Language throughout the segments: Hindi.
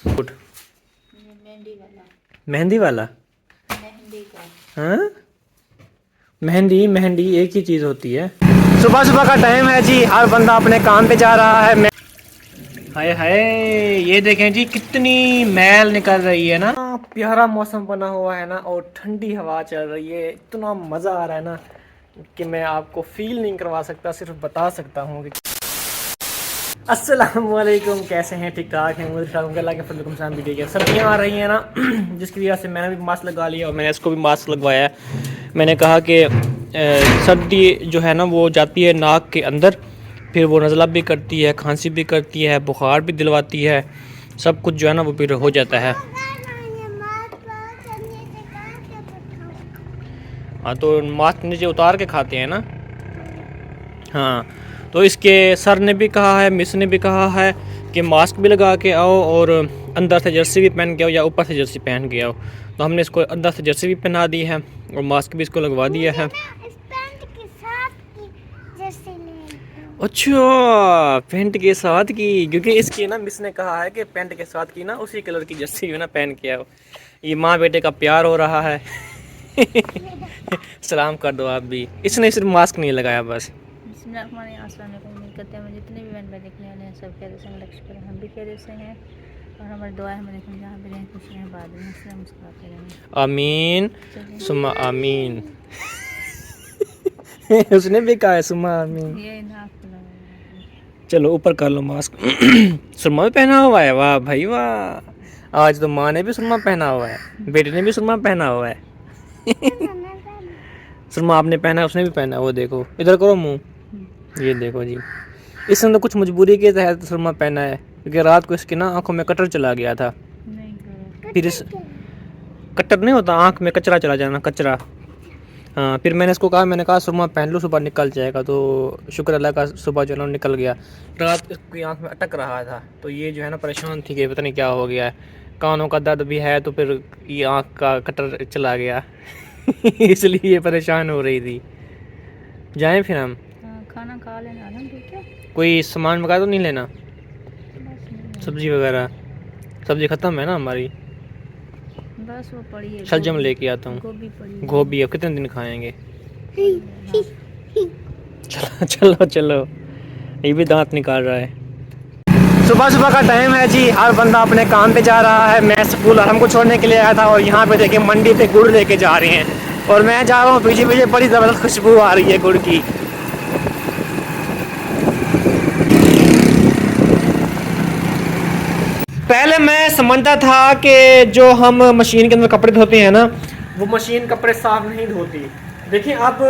गुड। मेहंदी वाला। मेहंदी वाला? मेहंदी का। हाँ, मेहंदी मेहंदी एक ही चीज़ होती है। सुबह सुबह का टाइम है जी, हर बंदा अपने काम पे जा रहा है। हाय हाय, ये देखें जी कितनी मैल निकल रही है ना। प्यारा मौसम बना हुआ है ना, और ठंडी हवा चल रही है। इतना मज़ा आ रहा है ना कि मैं आपको फील नहीं करवा सकता, सिर्फ बता सकता हूँ कि अस्सलामुअलैकुम, कैसे हैं? ठीक ठाक हैं? मुझे अल्लाह के फज़ल से भी ठीक है। सर्दियाँ आ रही हैं ना, जिसकी वजह से मैंने भी मास्क लगा लिया और मैंने इसको भी मास्क लगवाया है। मैंने कहा कि सर्दी जो है ना वो जाती है नाक के अंदर, फिर वो नज़ला भी करती है, खांसी भी करती है, बुखार भी दिलवाती है, सब कुछ जो है ना वो फिर हो जाता है। हाँ, तो मास्क नीचे उतार के खाते हैं ना। हाँ, तो इसके सर ने भी कहा है, मिस ने भी कहा है कि मास्क भी लगा के आओ और अंदर से जर्सी भी पहन के आओ या ऊपर से जर्सी पहन के आओ। तो हमने इसको अंदर से जर्सी भी पहना दी है और मास्क भी इसको लगवा दिया है। इस पैंट के साथ की जर्सी ले। अच्छा, पैंट के साथ की? क्योंकि इसकी ना मिस ने कहा है कि पैंट के साथ की ना उसी कलर की जर्सी जो है ना पहन के आओ। ये माँ बेटे का प्यार हो रहा है। सलाम कर दो आप भी। इसने सिर्फ मास्क नहीं लगाया बस। कहते हैं जितने भी बहन भाई देखने वाले हैं सब कहते हैं लक्ष्य करें, हम भी कहते से हैं और हमारी दुआ है हमारे जहाँ भी रहें खुश रहें, बाद में हंसते मुस्कुराते रहें। आमीन सुम्मा आमीन। उसने भी कहा है सुम्मा आमीन। ये नाक खुला। चलो ऊपर कर लो मास्क। सुरमा भी पहना हुआ है, वाह भाई वाह। आज तो माँ ने भी सुरमा पहना हुआ है, बेटे ने भी सुरमा पहना हुआ है। सुरमा आपने पहना है, उसने भी पहना है। वो देखो, इधर करो मुंह, ये देखो जी। इसने तो कुछ मजबूरी के तहत सुरमा पहना है, क्योंकि रात को इसकी ना आंखों में कटर चला गया था। नहीं करो। फिर इस कटर नहीं होता, आंख में कचरा चला जाना, कचरा। हाँ, फिर मैंने इसको कहा, मैंने कहा सुरमा पहन लो, सुबह निकल जाएगा। तो शुक्र अल्लाह का सुबह जो है ना निकल गया। रात इसकी आंख में अटक रहा था, तो ये जो है ना परेशान थी कि पता नहीं क्या हो गया है। कानों का दर्द भी है, तो फिर ये आंख का कटर चला गया। इसलिए ये परेशान हो रही थी। जाएं फिर हम? हाँ, खाना खा लेना ना, ठीक है। कोई सामान वगैरह तो नहीं लेना? बस नहीं, सब्जी वगैरह? सब्जी ख़त्म है ना हमारी। बस वो पड़ी है। शलजम लेके आता हूँ। गोभी पड़ी है। गोभी अब कितने दिन खाएंगे? चलो चलो चलो, ये भी दांत निकाल रहा है। सुबह सुबह का टाइम है जी, हर बंदा अपने काम पे जा रहा है। मैं स्कूल हमको छोड़ने के लिए आया था और यहाँ पे देखिए मंडी पे गुड़ लेके जा रहे हैं और मैं जा रहा हूँ। पीछे पीछे बड़ी ज़बरदस्त खुशबू आ रही है गुड़ की। पहले मैं समझता था कि जो हम मशीन के अंदर कपड़े धोते हैं ना, वो मशीन कपड़े साफ नहीं धोती। देखिए अब,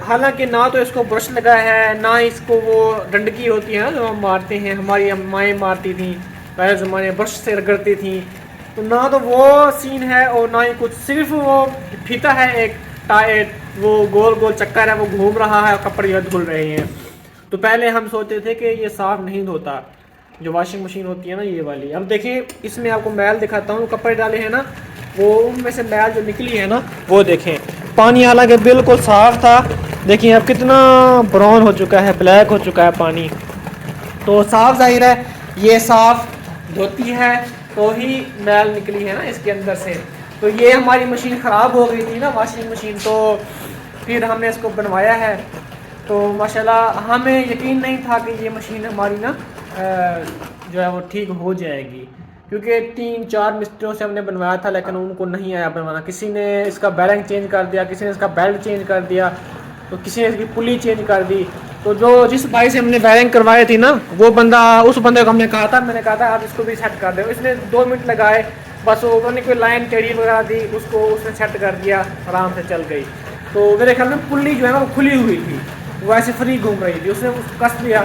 हालांकि ना तो इसको ब्रश लगा है, ना इसको वो डंडकी होती है ना जो हम मारते हैं, हमारी माएँ मारती थी पहले ज़माने में, ब्रश से रगड़ती थी। तो ना तो वो सीन है और ना ही कुछ, सिर्फ वो फीता है एक टायर, वो गोल गोल चक्कर है, वो घूम रहा है और कपड़े धुल रहे हैं। तो पहले हम सोचते थे कि ये साफ़ नहीं धोता, जो वॉशिंग मशीन होती है ना ये वाली। अब देखिए इसमें आपको मैल दिखाता हूँ, कपड़े डाले हैं ना, वो उनमें से मैल जो निकली है ना वो देखें। पानी हालांकि बिल्कुल साफ़ था, देखिए अब कितना ब्राउन हो चुका है, ब्लैक हो चुका है पानी। तो साफ जाहिर है ये साफ़ धोती है तो ही मैल निकली है ना इसके अंदर से। तो ये हमारी मशीन ख़राब हो गई थी ना, वॉशिंग मशीन, तो फिर हमने इसको बनवाया है। तो माशाल्लाह हमें यकीन नहीं था कि ये मशीन हमारी ना जो है वो ठीक हो जाएगी, क्योंकि 3-4 मिस्त्रियों से हमने बनवाया था लेकिन उनको नहीं आया बनवाना। किसी ने इसका बैरिंग चेंज कर दिया, किसी ने इसका बेल्ट चेंज कर दिया, तो किसी ने इसकी पुली चेंज कर दी। तो जो जिस भाई से हमने बैरिंग करवाई थी ना, वो बंदा, उस बंदे को हमने कहा था, मैंने कहा था आप इसको भी सेट कर दो। इसने 2 मिनट लगाए, बस वो उन्होंने कोई लाइन टेढ़ी वगैरह दी, उसको उसने सेट कर दिया, आराम से चल गई। तो मेरे ख्याल में पुली जो है ना वो खुली हुई थी, वो ऐसे फ्री घूम रही थी, उसने उसको कस लिया,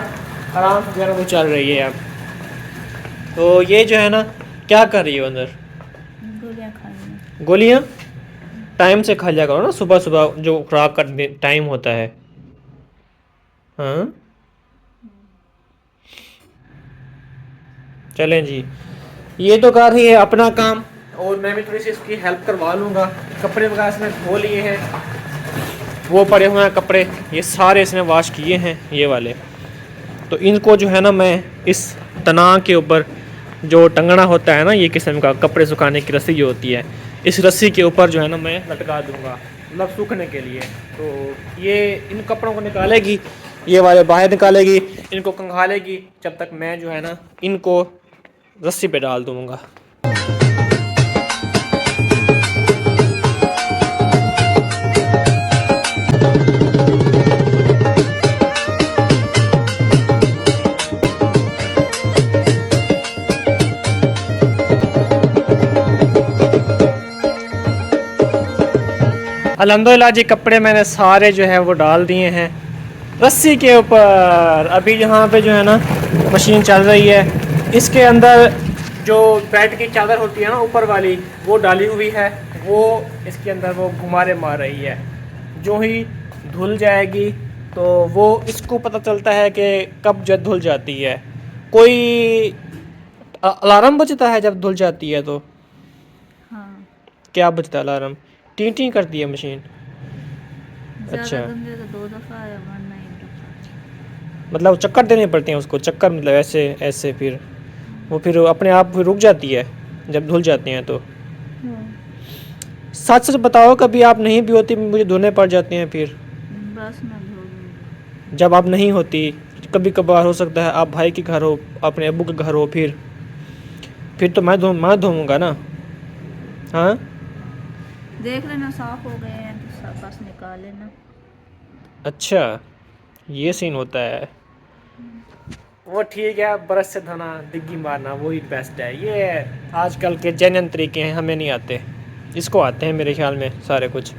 आराम से जो है ना वो चल रही है अब। तो ये जो है ना क्या कर रही हो अंदर? गोलियाँ खा रही हैं। गोलियाँ टाइम से खा लिया करो ना, सुबह सुबह जो खुराक का टाइम होता है। हाँ चलें जी, ये तो कर रही है अपना काम और मैं भी थोड़ी सी इसकी हेल्प करवा लूँगा। कपड़े वगैरह इसने धो लिए हैं, वो पड़े हुए हैं कपड़े, ये सारे इसने वॉश किए हैं ये वाले। तो इनको जो है ना मैं इस तना के ऊपर जो टंगना होता है ना, ये किस्म का कपड़े सुखाने की रस्सी जो होती है, इस रस्सी के ऊपर जो है ना मैं लटका दूंगा, मतलब सूखने के लिए। तो ये इन कपड़ों को निकालेगी, ये वाले बाहर निकालेगी, इनको कंघालेगी, जब तक मैं जो है ना इनको रस्सी पे डाल दूंगा। अल्हम्दुलिल्लाह जी, कपड़े मैंने सारे जो है वो डाल दिए हैं रस्सी के ऊपर। अभी यहाँ पे जो है ना मशीन चल रही है, इसके अंदर जो बेड की चादर होती है ना ऊपर वाली, वो डाली हुई है, वो इसके अंदर वो घुमारे मार रही है। जो ही धुल जाएगी तो वो इसको पता चलता है कि कब जब धुल जाती है। कोई अलार्म बजता है जब धुल जाती है तो? हाँ, क्या बजता है अलार्म? टी टी करती है मशीन? ज़्यादा अच्छा, गंदे तो 2 दफ़ा या वरना 1 दफ़ा। मतलब चक्कर देने पड़ते हैं उसको? चक्कर मतलब ऐसे ऐसे, फिर वो फिर अपने आप फिर रुक जाती है जब धुल जाते हैं तो? सच सच बताओ, कभी आप नहीं भी होती मुझे धोने पड़ जाते हैं फिर? बस मैं धो दूँगी। जब आप नहीं होती, कभी कभार हो सकता है आप भाई के घर हो, अपने अब्बू के घर हो, फिर तो मैं धोऊंगा ना। हाँ, देख लेना साफ़ हो गए हैं तो बस निकाल लेना। अच्छा, ये सीन होता है। वो ठीक है, ब्रश से धोना, डिग्गी मारना वही बेस्ट है। ये आजकल के जेन्युइन तरीके हैं, हमें नहीं आते, इसको आते हैं मेरे ख्याल में सारे कुछ,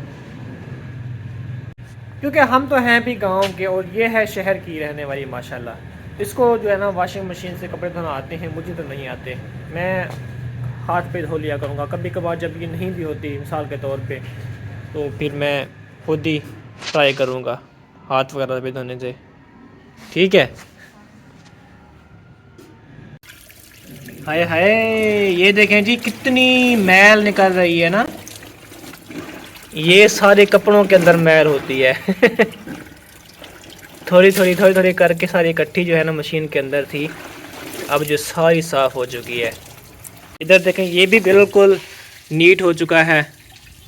क्योंकि हम तो हैं भी गांव के और ये है शहर की रहने वाली माशाल्लाह। इसको जो है ना वॉशिंग मशीन से कपड़े धोना आते हैं, मुझे तो नहीं आते। मैं हाथ पे धो लिया करूँगा, कभी कभार जब ये नहीं भी होती मिसाल के तौर पे, तो फिर मैं खुद ही ट्राई करूँगा हाथ वगैरह पे धोने से। ठीक है। हाय हाय, ये देखें जी कितनी मैल निकल रही है ना, ये सारे कपड़ों के अंदर मैल होती है थोड़ी थोड़ी करके सारी इकट्ठी जो है ना मशीन के अंदर थी, अब जो सारी साफ़ हो चुकी है। इधर देखें, ये भी बिल्कुल नीट हो चुका है,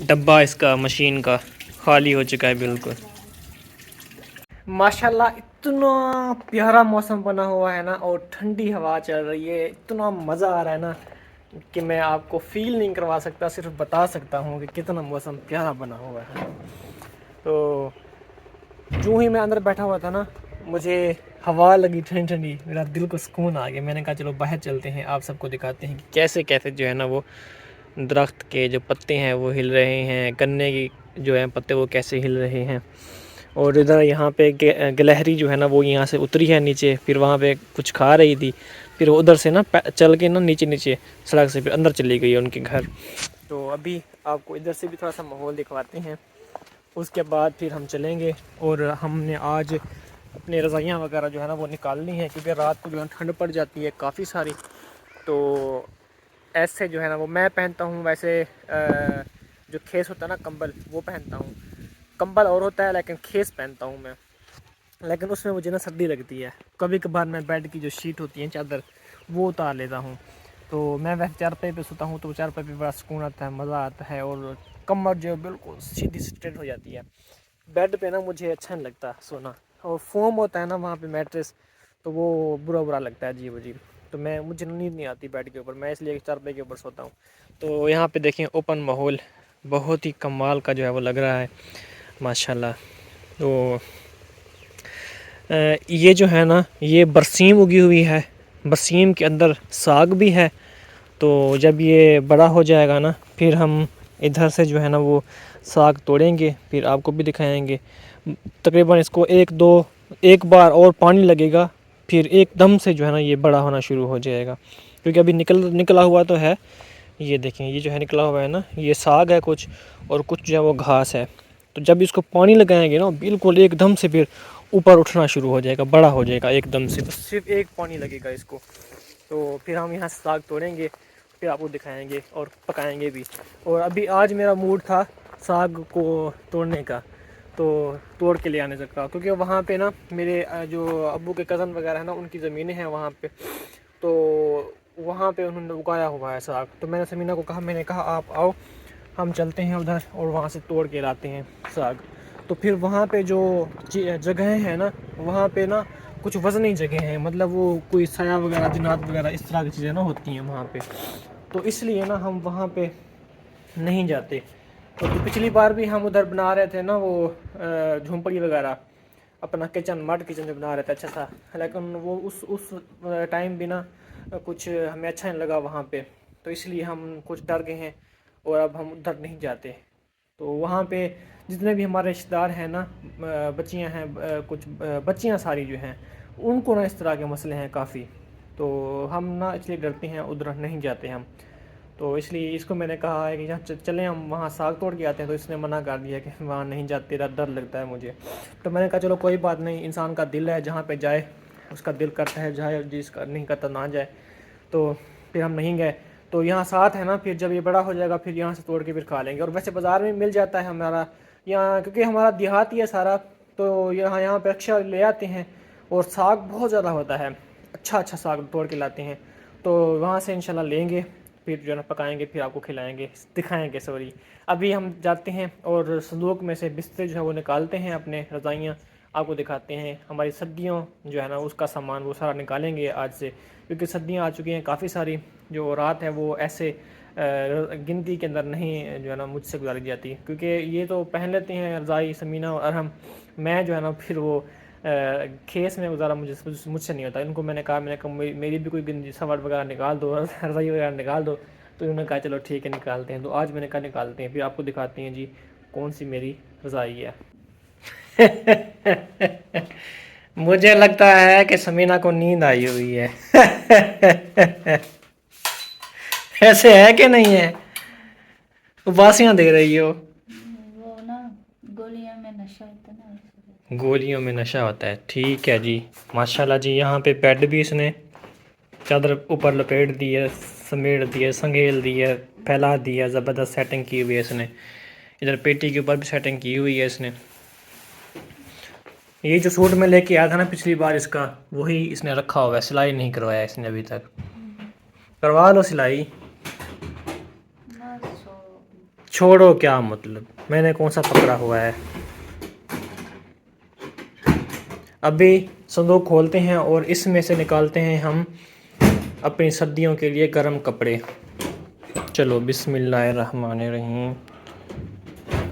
डब्बा इसका मशीन का खाली हो चुका है बिल्कुल। माशाल्लाह इतना प्यारा मौसम बना हुआ है ना, और ठंडी हवा चल रही है, इतना मज़ा आ रहा है ना कि मैं आपको फ़ील नहीं करवा सकता, सिर्फ बता सकता हूँ कि कितना मौसम प्यारा बना हुआ है। तो जो ही मैं अंदर बैठा हुआ था ना, मुझे हवा लगी ठंडी ठंडी, मेरा दिल को सुकून आ गया। मैंने कहा चलो बाहर चलते हैं, आप सबको दिखाते हैं कि कैसे कैसे जो है ना वो दरख्त के जो पत्ते हैं वो हिल रहे हैं, गन्ने की जो है पत्ते वो कैसे हिल रहे हैं। और इधर यहाँ पे गिलहरी जो है ना वो यहाँ से उतरी है नीचे, फिर वहाँ पे कुछ खा रही थी, फिर उधर से ना चल के ना नीचे नीचे सड़क से फिर अंदर चली गई है उनके घर। तो अभी आपको इधर से भी थोड़ा सा माहौल दिखवाते हैं, उसके बाद फिर हम चलेंगे। और हमने आज अपने रज़ाइयाँ वगैरह जो है ना वो निकालनी है, क्योंकि रात को जो है ठंड पड़ जाती है काफ़ी सारी। तो ऐसे जो है ना वो मैं पहनता हूँ, वैसे जो खेस होता है ना कंबल, वो पहनता हूँ। कंबल और होता है लेकिन खेस पहनता हूँ मैं, लेकिन उसमें मुझे ना सर्दी लगती है। कभी कभार मैं बेड की जो शीट होती है चादर, वो उतार लेता हूँ। तो मैं वैसे चारपाई पे सोता हूँ, तो चारपाई पे बड़ा सुकून आता है, मज़ा आता है, और कमर जो बिल्कुल सीधी स्ट्रेट हो जाती है। बेड पे ना मुझे अच्छा नहीं लगता सोना, और फोम होता है ना वहाँ पे मैट्रेस, तो वो बुरा लगता है अजीब अजीब। तो मुझे नींद नहीं आती बेड के ऊपर, मैं इसलिए चारपाई के ऊपर सोता हूँ। तो यहाँ पे देखें ओपन माहौल बहुत ही कमाल का जो है वो लग रहा है माशाल्लाह। तो ये जो है ना ये बरसीम उगी हुई है, बरसीम के अंदर साग भी है। तो जब ये बड़ा हो जाएगा ना, फिर हम इधर से जो है ना वो साग तोड़ेंगे, फिर आपको भी दिखाएंगे। तकरीबन इसको एक बार और पानी लगेगा, फिर एकदम से जो है ना ये बड़ा होना शुरू हो जाएगा, क्योंकि अभी निकला हुआ तो है। ये देखें, ये जो है निकला हुआ है ना, ये साग है कुछ, और कुछ जो है वो घास है। तो जब इसको पानी लगाएंगे ना, बिल्कुल एकदम से फिर ऊपर उठना शुरू हो जाएगा, बड़ा हो जाएगा एकदम से, बस सिर्फ एक पानी लगेगा इसको। तो फिर हम यहाँ से साग तोड़ेंगे, फिर आपको दिखाएंगे और पकाएंगे भी। और अभी आज मेरा मूड था साग को तोड़ने का, तो तोड़ के ले आने का, क्योंकि वहाँ पे ना मेरे जो अब्बू के कज़न वगैरह है ना, उनकी ज़मीनें हैं वहाँ पे। तो वहाँ पे उन्होंने उगाया हुआ है साग। तो मैंने समीना को कहा, मैंने कहा आप आओ हम चलते हैं उधर और वहाँ से तोड़ के लाते हैं साग। तो फिर वहाँ पे जो जगह हैं ना, वहाँ पे ना कुछ वज़नी जगह हैं, मतलब वो कोई साया वगैरह, जिन्नात वगैरह इस तरह की चीज़ें ना होती हैं वहाँ पे। तो इसलिए ना हम वहाँ पे नहीं जाते। तो पिछली बार भी हम उधर बना रहे थे ना वो झोंपड़ी वगैरह, अपना किचन, मड किचन जो बना रहे थे अच्छा सा, लेकिन वो उस टाइम भी ना कुछ हमें अच्छा नहीं लगा वहाँ पे। तो इसलिए हम कुछ डर गए हैं और अब हम उधर नहीं जाते। तो वहाँ पे जितने भी हमारे रिश्तेदार हैं ना, बच्चियाँ हैं, कुछ बच्चियाँ सारी जो हैं, उनको ना इस तरह के मसले हैं काफ़ी। तो हम ना इसलिए डरते हैं, उधर नहीं जाते हम। तो इसलिए इसको मैंने कहा है कि यहाँ चलें हम वहाँ साग तोड़ के आते हैं। तो इसने मना कर दिया कि वहाँ नहीं जाते, डर लगता है मुझे। तो मैंने कहा चलो कोई बात नहीं, इंसान का दिल है, जहाँ पे जाए उसका दिल करता है, जाए, जिसका नहीं करता ना जाए। तो फिर हम नहीं गए। तो यहाँ साथ है ना, फिर जब ये बड़ा हो जाएगा फिर यहाँ से तोड़ के फिर खा लेंगे। और वैसे बाज़ार में मिल जाता है हमारा यहाँ, क्योंकि हमारा देहात ही है सारा। तो यहाँ पे अक्सर ले आते हैं और साग बहुत ज़्यादा होता है, अच्छा साग तोड़ के लाते हैं। तो वहाँ से इंशाल्लाह लेंगे, फिर जो है ना पकाएंगे, फिर आपको खिलाएंगे, दिखाएंगे सॉरी। अभी हम जाते हैं और संदूक में से बिस्तर जो है वो निकालते हैं, अपने रज़ाइयाँ आपको दिखाते हैं। हमारी सर्दियों जो है ना उसका सामान वो सारा निकालेंगे आज से, क्योंकि सर्दियाँ आ चुकी हैं काफ़ी सारी। जो रात है वो ऐसे गिनती के अंदर नहीं जो है ना मुझसे गुजारी जाती, क्योंकि ये तो पहन लेते हैं रज़ाई समीना और अरहम। मैं जो है ना फिर वो खेस में गुजारा मुझसे नहीं होता। इनको मैंने कहा मेरी भी कोई गंदी सवार वगैरह निकाल दो, रज़ाई वगैरह निकाल दो। तो इन्होंने कहा चलो ठीक है निकालते हैं। तो आज मैंने कहा निकालते हैं, फिर आपको दिखाते हैं जी कौन सी मेरी रज़ाई है। मुझे लगता है कि समीना को नींद आई हुई है। ऐसे है कि नहीं है? उबासियां दे रही हो? वो ना गोलियां में नशा होता है ना, इसलिए। गोलियों में नशा होता है, ठीक है जी। माशाल्लाह जी, यहाँ पे बेड भी इसने चादर ऊपर लपेट दी है, समेट दी है, संगेल दी है, फैला दी है, ज़बरदस्त सेटिंग की हुई है इसने। इधर पेटी के ऊपर भी सेटिंग की हुई है इसने। ये जो सूट मैं लेके आया था ना पिछली बार, इसका वही इसने रखा हुआ है, सिलाई नहीं करवाया इसने अभी तक। करवा लो सिलाई। ना छोड़ो। छोड़ो क्या मतलब, मैंने कौन सा पकड़ा हुआ है। अभी संदूक खोलते हैं और इसमें से निकालते हैं हम अपनी सर्दियों के लिए गर्म कपड़े। चलो बिस्मिल्लाहिर्रहमानिर्रहीम।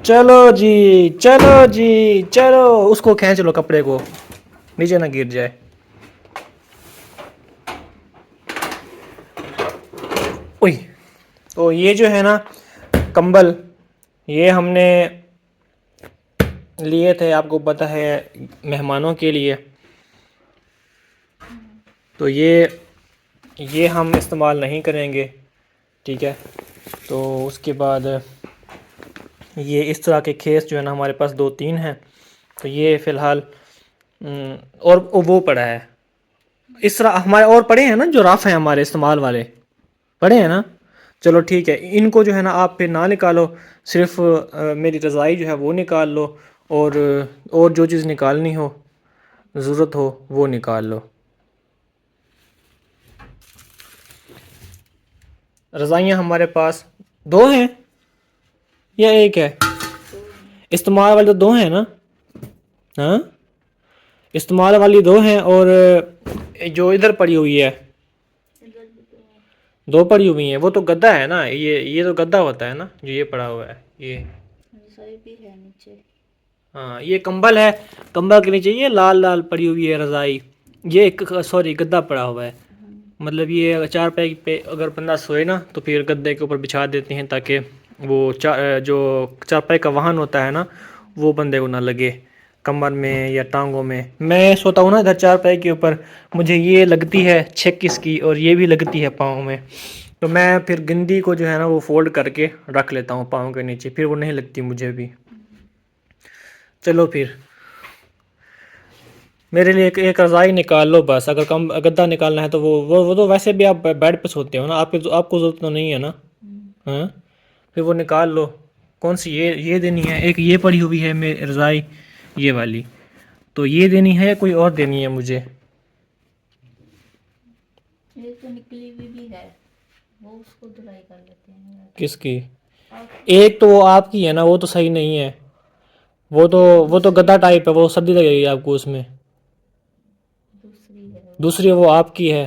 चलो जी, चलो जी, चलो। उसको खींच लो, कपड़े को, नीचे ना गिर जाए। ओए, तो ये जो है ना कंबल, ये हमने लिए थे, आपको पता है, मेहमानों के लिए। तो ये हम इस्तेमाल नहीं करेंगे, ठीक है। तो उसके बाद ये इस तरह के खेस जो है ना हमारे पास 2-3 हैं। तो ये फ़िलहाल और वो पड़ा है इस तरह, हमारे और पड़े हैं ना जो रफ़ हैं हमारे इस्तेमाल वाले, पड़े हैं ना। चलो ठीक है, इनको जो है ना आप फिर ना निकालो, सिर्फ मेरी रज़ाई जो है वो निकाल लो। और जो चीज़ निकालनी हो, ज़रूरत हो, वो निकाल लो। रज़ाइयाँ हमारे पास 2 हैं या 1 है? इस्तेमाल वाली तो 2 हैं ना? हाँ, इस्तेमाल वाली 2 हैं और जो इधर पड़ी हुई है इधर भी तो 2 पड़ी हुई हैं। वो तो गद्दा है ना, ये तो गद्दा होता है ना जो ये पड़ा हुआ है ये। रज़ाई भी है नीचे। हाँ, ये कंबल है, कंबल के नीचे ये लाल लाल पड़ी हुई है रज़ाई। ये एक सॉरी गद्दा पड़ा हुआ है, मतलब ये चारपाई पे अगर बंदा सोए ना तो फिर गद्दे के ऊपर बिछा देते हैं, ताकि वो जो चारपाई का वाहन होता है ना वो बंदे को ना लगे कमर में या टांगों में। मैं सोता हूँ ना इधर चारपाई के ऊपर, मुझे ये लगती है 26 की और ये भी लगती है पाँव में। तो मैं फिर गिंदी को जो है ना वो फोल्ड करके रख लेता हूँ पाँव के नीचे, फिर वो नहीं लगती मुझे भी। चलो फिर मेरे लिए एक रज़ाई निकाल लो बस। अगर कम गद्दा निकालना है तो वो तो वैसे भी आप बेड पे सोते हो ना, आपको ज़रूरत तो नहीं है ना। हाँ, फिर वो निकाल लो। कौन सी, ये देनी है? एक ये पड़ी हुई है मेरी रज़ाई, ये वाली। तो ये देनी है कोई और देनी है मुझे? ये तो निकली हुई भी है वो उसको धुलाई कर लेते हैं। किसकी? एक तो वो आपकी है ना, वो तो सही नहीं है। वो तो गद्दा टाइप है, वो सर्दी लगेगी आपको उसमें। दूसरी है वो, दूसरी वो आपकी है।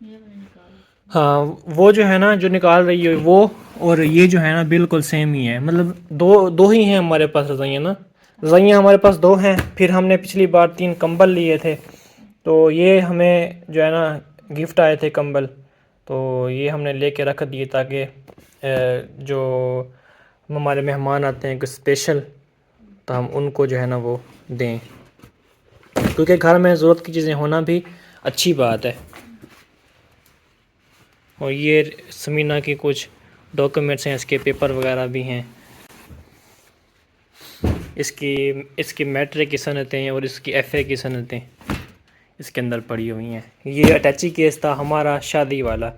ये मैंने निकाली। हाँ, वो जो है ना जो निकाल रही है वो, और ये जो है ना बिल्कुल सेम ही है। मतलब दो दो ही हैं हमारे पास रजाइयाँ ना। रजाइयाँ हमारे पास दो हैं। फिर हमने पिछली बार 3 कंबल लिए थे, तो ये हमें जो है ना गिफ्ट आए थे कंबल, तो ये हमने लेके रख दिए ताकि जो हमारे मेहमान आते हैं कुछ स्पेशल, तो हम उनको जो है ना वो दें, क्योंकि घर में ज़रूरत की चीज़ें होना भी अच्छी बात है। और ये समीना की कुछ डॉक्यूमेंट्स हैं, इसके पेपर वगैरह भी हैं। इसकी मैट्रिक की सनतें हैं और इसकी एफए की सनतें इसके अंदर पड़ी हुई हैं। ये अटैची केस था हमारा शादी वाला।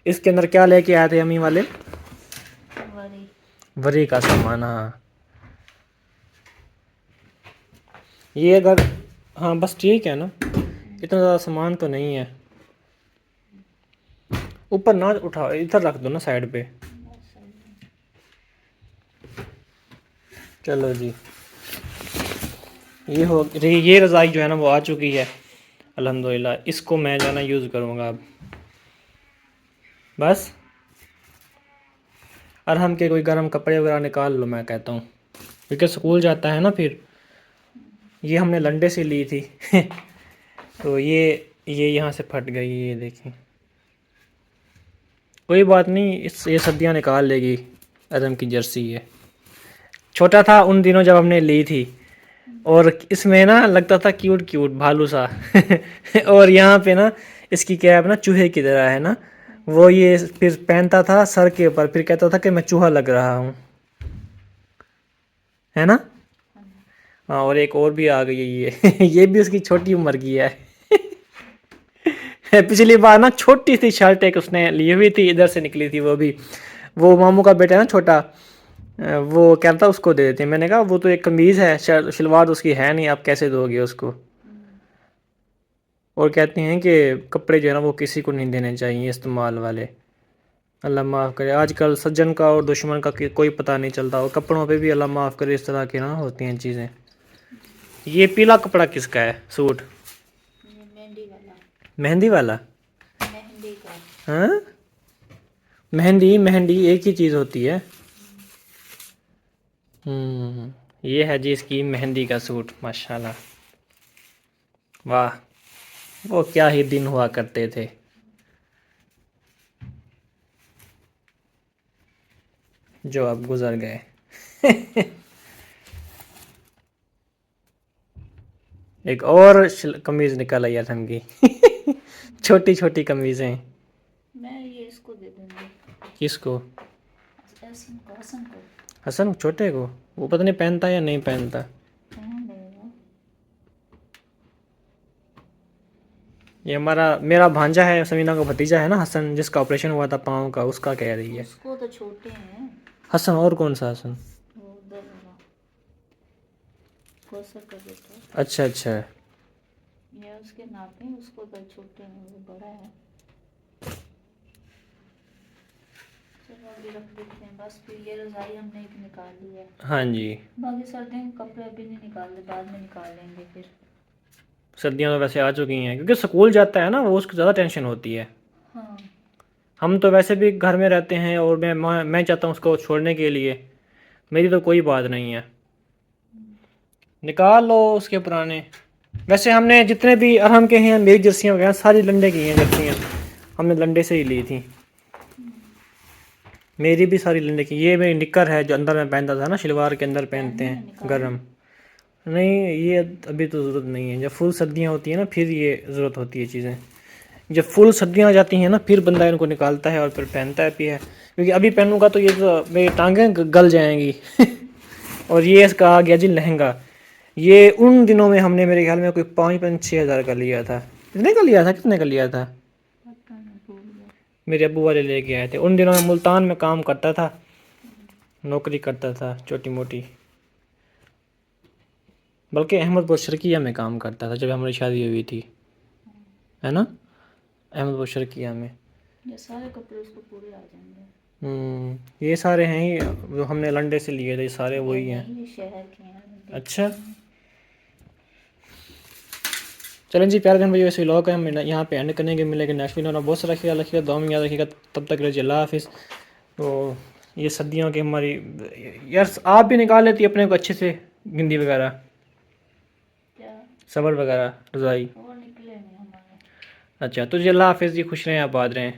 इसके अंदर क्या लेके आए थे अम्मी वाले? वरी वरी का सामान। हाँ, ये अगर, हाँ बस ठीक है ना, इतना ज़्यादा सामान तो नहीं है। ऊपर ना उठाओ, इधर रख दो ना साइड पे। चलो जी, ये रज़ाई जो है ना वो आ चुकी है अल्हम्दुलिल्लाह। इसको मैं जो है ना यूज़ करूँगा अब बस। और हम के कोई गर्म कपड़े वगैरह निकाल लो, मैं कहता हूँ, क्योंकि स्कूल जाता है ना फिर। ये हमने लंडे से ली थी तो ये यहाँ से फट गई, ये देखिए। कोई बात नहीं, ये सर्दियाँ निकाल लेगी। अदम की जर्सी है, छोटा था उन दिनों जब हमने ली थी, और इसमें ना लगता था क्यूट क्यूट भालू सा और यहाँ पे ना इसकी कैप ना चूहे की तरह है ना, वो ये फिर पहनता था सर के ऊपर, फिर कहता था कि मैं चूहा लग रहा हूँ, है ना। हाँ, और एक और भी आ गई है ये ये भी उसकी छोटी उम्र की है पिछली बार ना छोटी सी शर्ट एक उसने ली हुई थी, इधर से निकली थी वो भी। वो मामू का बेटा है ना छोटा, वो कहता उसको दे देते हैं। मैंने कहा वो तो एक कमीज़ है, शलवार तो उसकी है नहीं, आप कैसे दोगे उसको। और कहते हैं कि कपड़े जो है ना वो किसी को नहीं देने चाहिए इस्तेमाल वाले। अल्लाह माफ़ करे, आजकल सज्जन का और दुश्मन का कोई पता नहीं चलता, और कपड़ों पे भी अल्लाह माफ़ करे इस तरह की ना होती हैं चीज़ें। ये पीला कपड़ा किसका है सूट? ये मेहंदी वाला। मेहंदी वाला? मेहंदी का। हाँ, मेहंदी मेहंदी एक ही चीज़ होती है। ये है जी इसकी मेहंदी का सूट, माशाल्लाह। वाह, वो क्या ही दिन हुआ करते थे। जो अब गुजर गए एक और कमीज निकल आई यार की छोटी छोटी कमीजें। मैं ये इसको दे दूंगी। किसको? हसन को। हसन छोटे को? वो पता नहीं पहनता या नहीं पहनता। पहन लेगा। ये मेरा भांजा है, समीना का भतीजा है ना हसन, जिसका ऑपरेशन हुआ था पाँव का, उसका कह रही है। उसको तो छोटे हैं। हसन? और कौन सा हसन? वो उधर वाला कौसर का बेटा। अच्छा अच्छा। ये उसके नाते हैं, उसको तो छोटे हैं, वो बड़ा है। चलो अभी रख देते हैं बस। फिर ये रजाई हमने एक निकाल ली है। हाँ जी, बाकी सर्दियों के कपड़े अभी नहीं निकालते, बाद में निकाल लेंगे फिर। सर्दियाँ तो वैसे आ चुकी हैं, क्योंकि स्कूल जाता है ना वो, उसको ज़्यादा टेंशन होती है। हाँ। हम तो वैसे भी घर में रहते हैं, और मैं चाहता हूँ उसको छोड़ने के लिए, मेरी तो कोई बात नहीं है। निकाल लो उसके पुराने। वैसे हमने जितने भी अरहम के हैं, मेरी जर्सियाँ वगैरह सारी लंडे की हैं जर्सियाँ, हमने लंडे से ही ली थी। मेरी भी सारी लंडे की। ये मेरी निक्कर है जो अंदर में पहनता था ना, शलवार के अंदर पहनते हैं गर्म। नहीं, ये अभी तो ज़रूरत नहीं है। जब फुल सर्दियाँ होती हैं ना फिर ये ज़रूरत होती है चीज़ें। जब फुल सर्दियाँ आ जाती हैं ना फिर बंदा इनको निकालता है और फिर पहनता है भी है, क्योंकि अभी पहनूंगा तो ये तो मेरी टांगें गल जाएंगी और ये इसका आ गया जी लहंगा। ये उन दिनों में हमने मेरे ख्याल में कोई 5-6 हज़ार का लिया था। कितने का लिया था? कितने का लिया था? पता नहीं, भूल गया। मेरे अबू वाले लेके आए थे। उन दिनों में मुल्तान में काम करता था, नौकरी करता था छोटी मोटी, बल्कि अहमदपुर शर्किया में काम करता था जब हमारी शादी हुई थी, है ना, अहमदपुर शर्किया में। ये सारे कपड़े उसको पूरे आ जाएंगे। ये सारे हैं ही जो हमने लंडे से लिए थे, ये सारे वही हैं। ये शहर के हैं। अच्छा चलें जी प्यार भाई, वैसे व्लॉग है हम यहाँ पे एंड करने के मिलेंगे नेक्स्ट वीडियो में। बहुत सारा ख्याल रखिएगा, दुआ में याद रखिएगा। तब तक रजिए अल्लाह हाफिज़। तो ये सर्दियों की हमारी यार, आप भी निकाल लेती अपने को अच्छे से गिंदी वगैरह, क्या सबर वगैरह, रज़ाई। और निकले नहीं हमारे। अच्छा तो जी अल्लाह हाफिज़ जी, खुश रहें, आबाद रहें।